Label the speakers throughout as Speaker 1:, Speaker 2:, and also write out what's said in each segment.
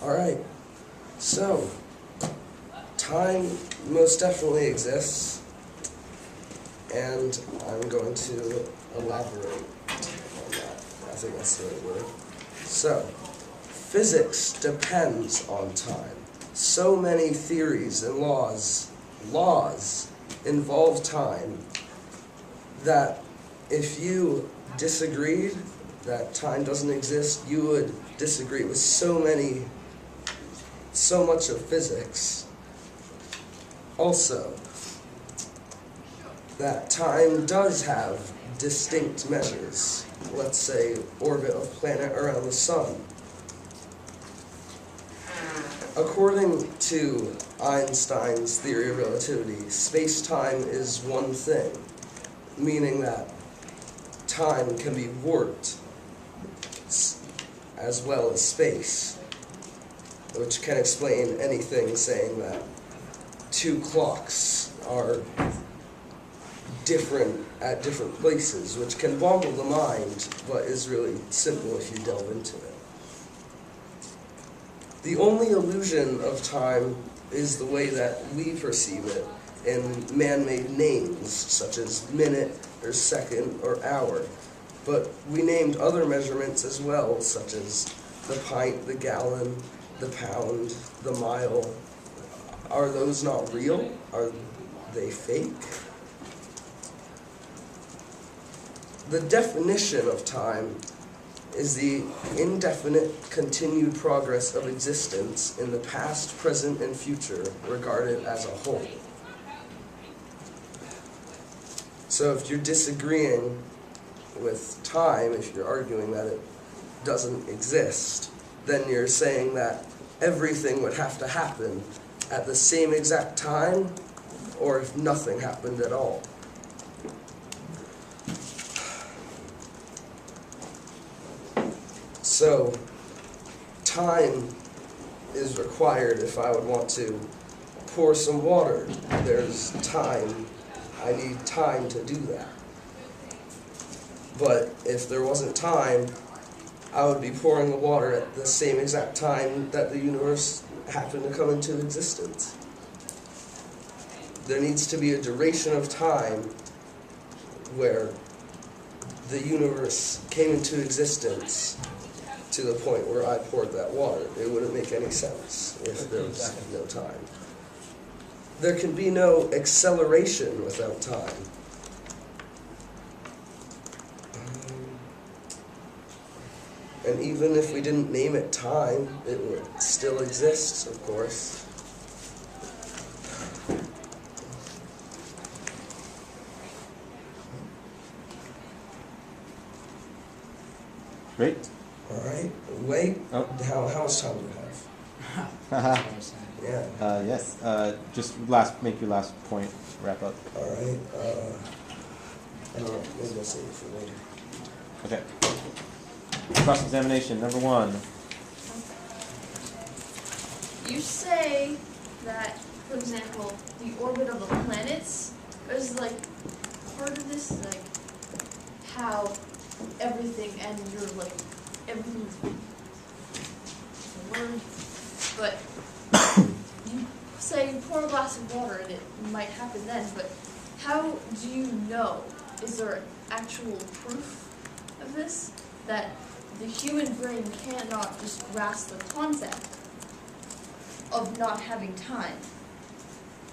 Speaker 1: Alright, so time most definitely exists, and I'm going to elaborate on that. I think that's the right word. So, physics depends on time. So many theories and laws involve time that if you disagreed that time doesn't exist, you would disagree with so much of physics. Also, that time does have distinct measures. Let's say orbit of planet around the sun. According to Einstein's theory of relativity, space-time is one thing, meaning that time can be warped as well as space, which can explain anything saying that two clocks are different at different places, which can boggle the mind, but is really simple if you delve into it. The only illusion of time is the way that we perceive it in man-made names, such as minute, or second, or hour. But we named other measurements as well, such as the pint, the gallon, the pound, the mile. Are those not real? Are they fake? The definition of time is the indefinite continued progress of existence in the past, present, and future regarded as a whole. So if you're disagreeing with time, if you're arguing that it doesn't exist, then you're saying that everything would have to happen at the same exact time, or if nothing happened at all. So, time is required if I would want to pour some water. There's time. I need time to do that. But if there wasn't time, I would be pouring the water at the same exact time that the universe happened to come into existence. There needs to be a duration of time where the universe came into existence to the point where I poured that water. It wouldn't make any sense if there was no time. There can be no acceleration without time. And even if we didn't name it time, it would still exist, of course.
Speaker 2: Great.
Speaker 1: All right. Wait.
Speaker 2: Oh.
Speaker 1: How much time do we have? Yeah.
Speaker 2: Yes. Just make your last point. Wrap up.
Speaker 1: All right. I don't know. Maybe I'll save it for later.
Speaker 2: Okay. Cross-examination number 1.
Speaker 3: You say that, for example, the orbit of the planets is like part of this, like how everything and you're like everything's a word, but you say you pour a glass of water and it might happen then, but how do you know? Is there actual proof of this? That the human brain cannot just grasp the concept of not having time.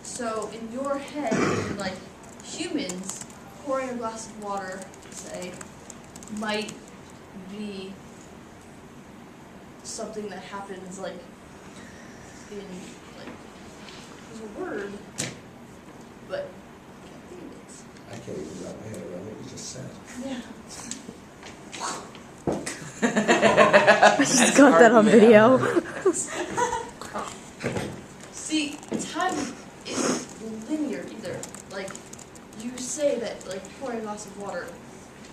Speaker 3: So in your head, like humans pouring a glass of water, say, might be something that happens like in like there's a word, but I can't think of it.
Speaker 1: I can't even wrap my head around what you just said.
Speaker 3: Yeah.
Speaker 4: I just got that on video.
Speaker 3: See, time isn't linear either. Like, you say that, like, pouring a glass of water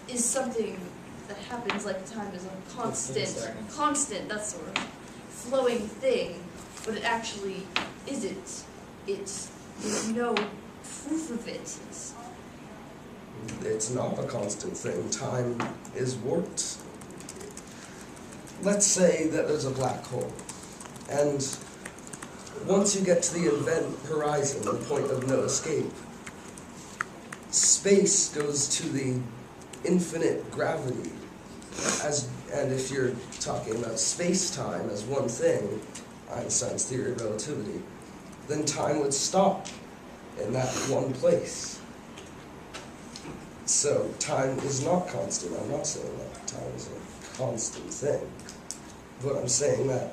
Speaker 3: is something that happens like time is a constant, that's the word, flowing thing, but it actually isn't. There's no proof of it.
Speaker 1: It's not a constant thing. Time is warped. Let's say that there's a black hole. And once you get to the event horizon, the point of no escape, space goes to the infinite gravity. And if you're talking about space-time as one thing, Einstein's theory of relativity, then time would stop in that one place. So time is not constant. I'm not saying that time is a constant thing. But I'm saying that...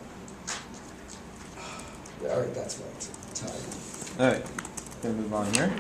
Speaker 1: Alright, that's my time.
Speaker 2: Alright, gonna move on here.